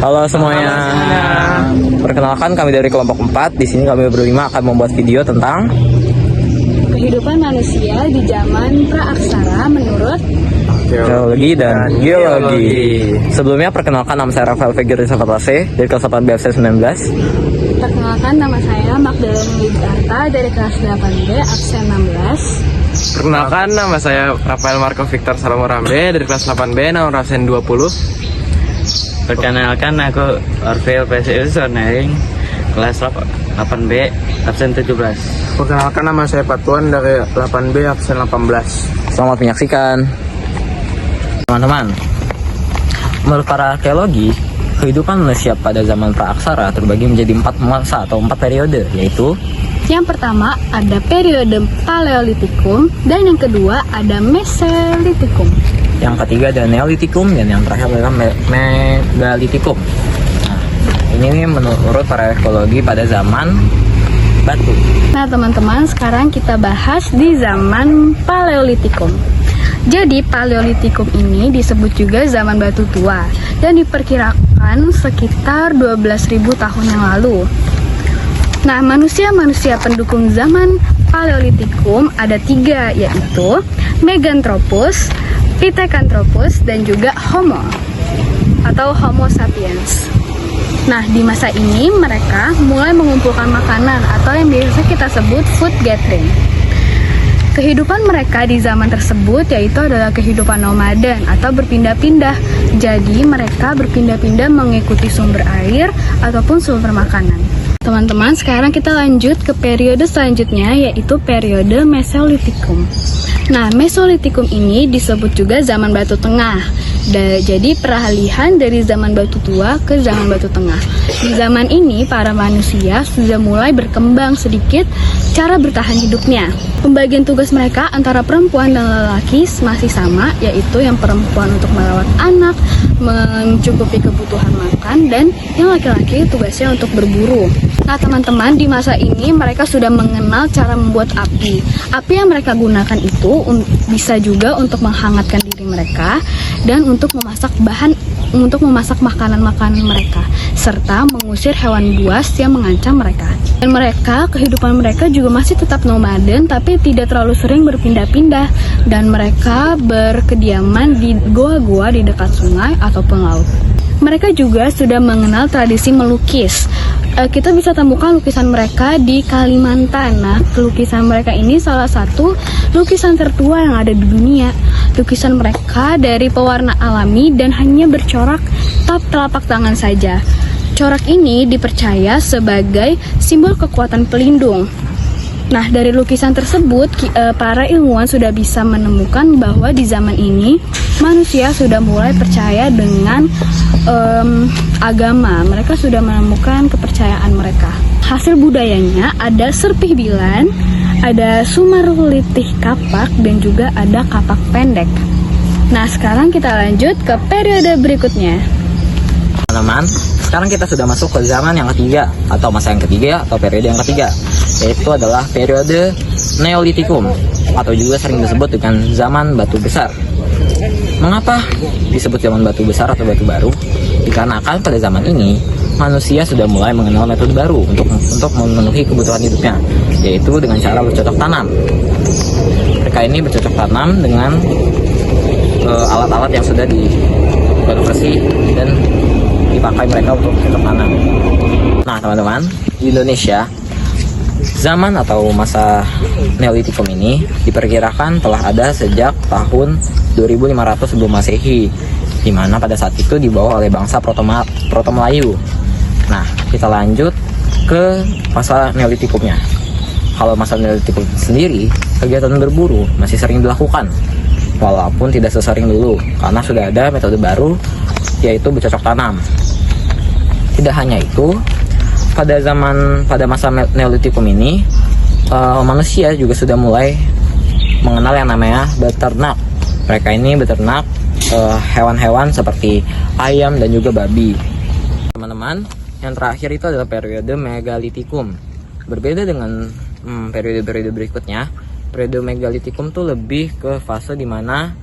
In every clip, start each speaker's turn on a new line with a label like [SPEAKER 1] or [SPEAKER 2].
[SPEAKER 1] Halo semuanya. Perkenalkan, kami dari kelompok 4. Di sini kami berlima akan membuat video tentang
[SPEAKER 2] kehidupan manusia di zaman praaksara menurut
[SPEAKER 1] geologi dan geologi. Sebelumnya perkenalkan, nama saya Rafael Fegiri Safatase dari kelas 8B absen 19.
[SPEAKER 2] Perkenalkan, nama saya Magdalena Widiarta dari kelas 8B absen 16.
[SPEAKER 3] Perkenalkan, nama saya Rafael Marco Victor Salomo Rambe dari kelas 8B nomor absen 20.
[SPEAKER 4] Perkenalkan, aku Orville PSU Sornering kelas 8B absen 17.
[SPEAKER 3] Perkenalkan, nama saya Patuan dari 8B absen 18.
[SPEAKER 1] Selamat menyaksikan. Teman-teman, menurut para arkeologi, kehidupan manusia pada zaman praaksara terbagi menjadi 4 masa atau 4 periode, yaitu
[SPEAKER 2] Yang pertama ada periode Paleolitikum dan yang kedua ada Mesolitikum.
[SPEAKER 1] yang ketiga ada Neolitikum dan yang terakhir adalah Megalitikum. Nah, ini menurut para arkeologi pada zaman batu.
[SPEAKER 2] Nah teman-teman, sekarang kita bahas di zaman Paleolitikum. Jadi Paleolitikum ini disebut juga zaman batu tua dan diperkirakan sekitar 12.000 tahun yang lalu. Nah, manusia-manusia pendukung zaman Paleolitikum ada 3, yaitu Meganthropus, Pithecanthropus, dan juga Homo atau Homo sapiens. Nah, di masa ini mereka mulai mengumpulkan makanan atau yang biasa kita sebut food gathering. Kehidupan mereka di zaman tersebut yaitu adalah kehidupan nomaden atau berpindah-pindah. Jadi mereka berpindah-pindah mengikuti sumber air ataupun sumber makanan. Teman-teman, sekarang kita lanjut ke periode selanjutnya, yaitu periode Mesolitikum. Nah, Mesolitikum ini disebut juga zaman batu tengah. Jadi peralihan dari zaman batu tua ke zaman batu tengah. Di zaman ini para manusia sudah mulai berkembang sedikit cara bertahan hidupnya. Pembagian tugas mereka antara perempuan dan lelaki masih sama, yaitu yang perempuan untuk merawat anak, mencukupi kebutuhan makan, dan yang laki-laki tugasnya untuk berburu. Nah teman-teman, di masa ini mereka sudah mengenal cara membuat api. Api yang mereka gunakan itu bisa juga untuk menghangatkan diri mereka dan untuk memasak makanan-makanan mereka, serta mengusir hewan buas yang mengancam mereka. Dan kehidupan mereka juga masih tetap nomaden, tapi tidak terlalu sering berpindah-pindah, dan mereka berkediaman di goa-goa di dekat sungai ataupun laut. Mereka juga sudah mengenal tradisi melukis. Kita bisa temukan lukisan mereka di Kalimantan. Nah, lukisan mereka ini salah satu lukisan tertua yang ada di dunia. Lukisan mereka dari pewarna alami dan hanya bercorak telapak tangan saja. Corak ini dipercaya sebagai simbol kekuatan pelindung. Nah, dari lukisan tersebut, para ilmuwan sudah bisa menemukan bahwa di zaman ini manusia sudah mulai percaya dengan agama. Mereka sudah menemukan kepercayaan mereka. Hasil budayanya ada serpih bilan, ada sumarulitih kapak, dan juga ada kapak pendek. Nah, sekarang kita lanjut ke periode berikutnya.
[SPEAKER 1] Teman-teman, sekarang kita sudah masuk ke zaman yang ketiga atau masa yang ketiga atau periode yang ketiga, yaitu adalah periode Neolitikum atau juga sering disebut dengan zaman batu besar. Mengapa disebut zaman batu besar atau batu baru? Dikarenakan pada zaman ini manusia sudah mulai mengenal metode baru untuk memenuhi kebutuhan hidupnya, yaitu dengan cara bercocok tanam. Mereka ini bercocok tanam dengan alat-alat yang sudah dikonversi dan dipakai mereka untuk bercocok tanam. Nah teman-teman, di Indonesia zaman atau masa Neolitikum ini diperkirakan telah ada sejak tahun 2500 sebelum Masehi, di mana pada saat itu dibawa oleh bangsa Proto-Melayu. Nah, kita lanjut ke masa Neolitikumnya. Kalau masa Neolitikum sendiri, kegiatan berburu masih sering dilakukan, walaupun tidak sesering dulu, karena sudah ada metode baru, yaitu bercocok tanam. Tidak hanya itu, pada masa Neolitikum ini, manusia juga sudah mulai mengenal yang namanya beternak. Mereka ini beternak hewan-hewan seperti ayam dan juga babi. Teman-teman, yang terakhir itu adalah periode Megalitikum. Berbeda dengan periode-periode berikutnya, periode Megalitikum tuh lebih ke fase dimana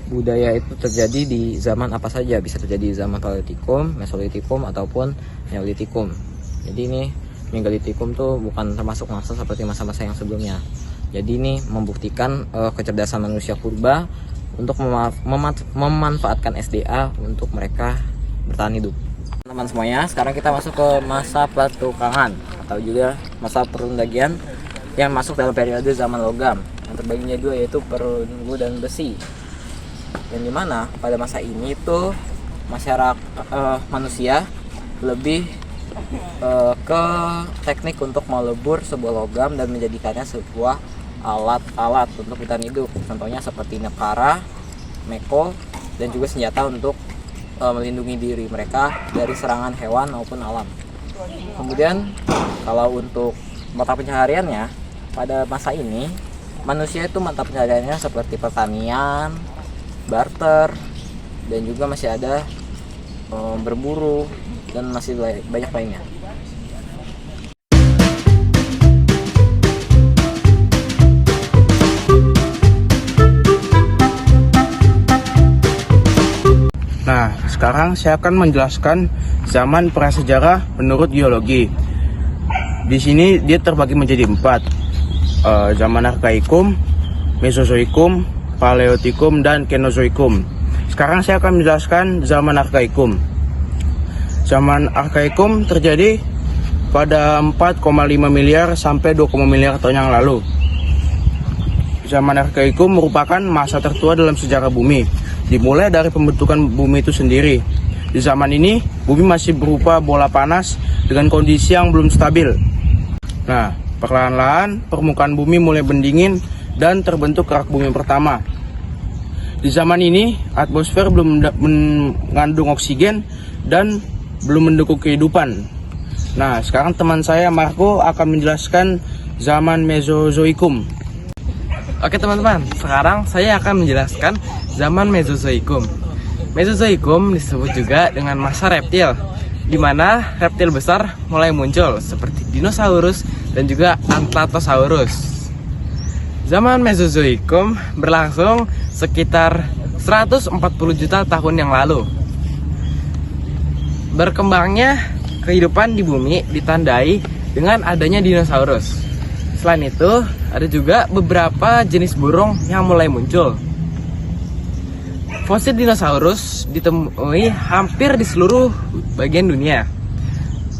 [SPEAKER 1] budaya itu terjadi di zaman apa saja, bisa terjadi di zaman Paleolitikum, Mesolitikum, ataupun Neolitikum. Jadi ini Megalitikum tuh bukan termasuk masa seperti masa-masa yang sebelumnya. Jadi ini membuktikan kecerdasan manusia purba untuk memanfaatkan SDA untuk mereka bertahan hidup. Teman-teman semuanya, sekarang kita masuk ke masa pertukangan atau juga masa perundagian yang masuk dalam periode zaman logam. Yang terbaginya dua, yaitu perunggu dan besi. Yang dimana pada masa ini tuh manusia lebih ke teknik untuk melebur sebuah logam dan menjadikannya sebuah alat-alat untuk bertahan hidup. Contohnya seperti nekara, meko, dan juga senjata untuk melindungi diri mereka dari serangan hewan maupun alam. Kemudian kalau untuk mata pencahariannya pada masa ini, manusia itu mata pencahariannya seperti pertanian, barter, dan juga masih ada berburu dan masih banyak lainnya.
[SPEAKER 5] Nah, sekarang saya akan menjelaskan zaman prasejarah menurut geologi. Di sini dia terbagi menjadi 4. Zaman Arkaikum, Mesozoikum, Paleotikum, dan Kenozoikum. Sekarang saya akan menjelaskan zaman Arkaikum. Zaman Arkaikum terjadi pada 4,5 miliar sampai 2, miliar tahun yang lalu. Zaman Arkaikum merupakan masa tertua dalam sejarah bumi. Dimulai dari pembentukan bumi itu sendiri. Di zaman ini, bumi masih berupa bola panas dengan kondisi yang belum stabil. Nah, perlahan-lahan permukaan bumi mulai mendingin dan terbentuk kerak bumi pertama. Di zaman ini, atmosfer belum mengandung oksigen dan belum mendukung kehidupan. Nah, sekarang teman saya Marco akan menjelaskan zaman Mesozoikum.
[SPEAKER 3] Oke teman-teman, sekarang saya akan menjelaskan zaman Mesozoikum. Mesozoikum disebut juga dengan masa reptil, di mana reptil besar mulai muncul seperti dinosaurus dan juga Ankylosaurus. Zaman Mesozoikum berlangsung sekitar 140 juta tahun yang lalu. Berkembangnya kehidupan di bumi ditandai dengan adanya dinosaurus. Selain itu, ada juga beberapa jenis burung yang mulai muncul. Fosil dinosaurus ditemui hampir di seluruh bagian dunia.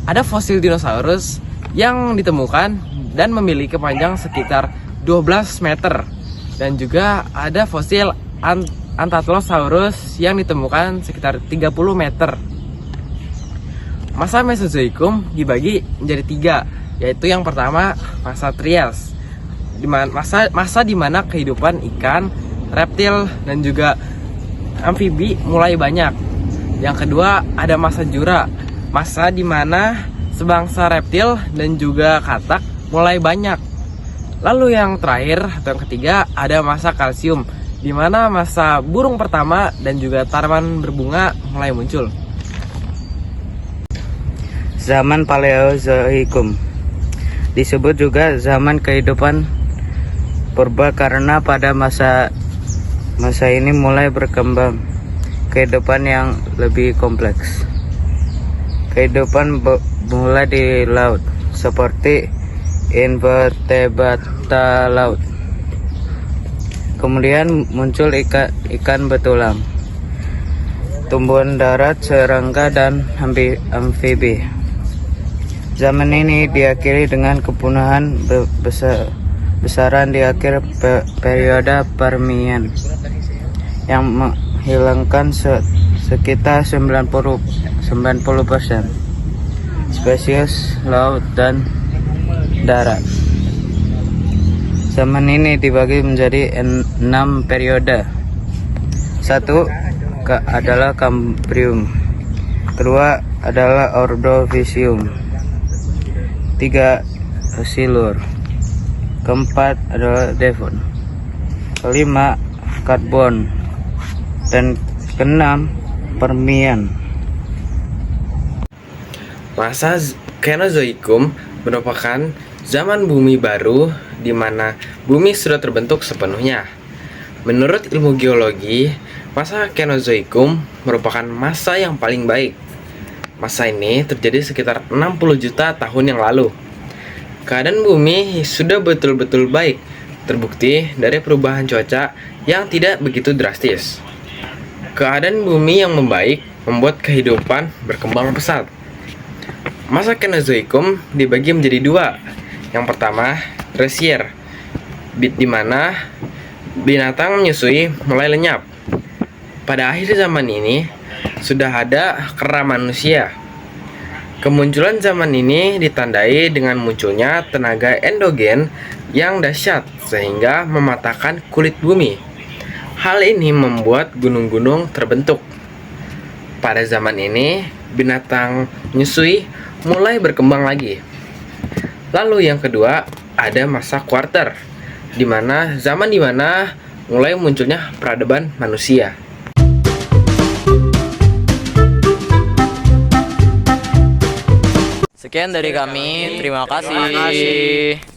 [SPEAKER 3] Ada fosil dinosaurus yang ditemukan dan memiliki panjang sekitar 12 meter. Dan juga ada fosil Ankylosaurus yang ditemukan sekitar 30 meter. Masa Mesozoikum dibagi menjadi 3, yaitu yang pertama masa Trias, masa di mana kehidupan ikan, reptil, dan juga amfibi mulai banyak. Yang kedua ada masa Jura, masa di mana sebangsa reptil dan juga katak mulai banyak. Lalu yang terakhir atau yang ketiga ada masa Kalsium, di mana masa burung pertama dan juga tanaman berbunga mulai muncul.
[SPEAKER 4] Zaman Paleozoikum disebut juga zaman kehidupan purba karena pada masa ini mulai berkembang kehidupan yang lebih kompleks. Kehidupan mulai di laut seperti invertebrata laut. Kemudian muncul ikan betulang, tumbuhan darat, serangga, dan amfibi. Zaman ini diakhiri dengan kepunahan besaran di akhir periode Permian yang menghilangkan sekitar 90% spesies laut dan darat. Zaman ini dibagi menjadi 6 periode. 1 adalah Kambrium, kedua adalah Ordovisium, 3 Silur, keempat adalah Devon, kelima Karbon, dan keenam Permian.
[SPEAKER 3] Masa Kenozoikum merupakan zaman bumi baru di mana bumi sudah terbentuk sepenuhnya. Menurut ilmu geologi, Masa Kenozoikum merupakan masa yang paling baik. Masa ini terjadi sekitar 60 juta tahun yang lalu. Keadaan bumi sudah betul-betul baik, terbukti dari perubahan cuaca yang tidak begitu drastis. Keadaan bumi yang membaik membuat kehidupan berkembang pesat. Masa Kenozoikum dibagi menjadi dua. Yang pertama, Tersier, di mana binatang menyusui mulai lenyap. Pada akhir zaman ini, sudah ada kera manusia. Kemunculan zaman ini ditandai dengan munculnya tenaga endogen yang dahsyat sehingga mematahkan kulit bumi. Hal ini membuat gunung-gunung terbentuk. Pada zaman ini, binatang menyusui mulai berkembang lagi. Lalu yang kedua, ada masa kuarter, di mana mulai munculnya peradaban manusia.
[SPEAKER 1] Sekian dari kami, terima kasih.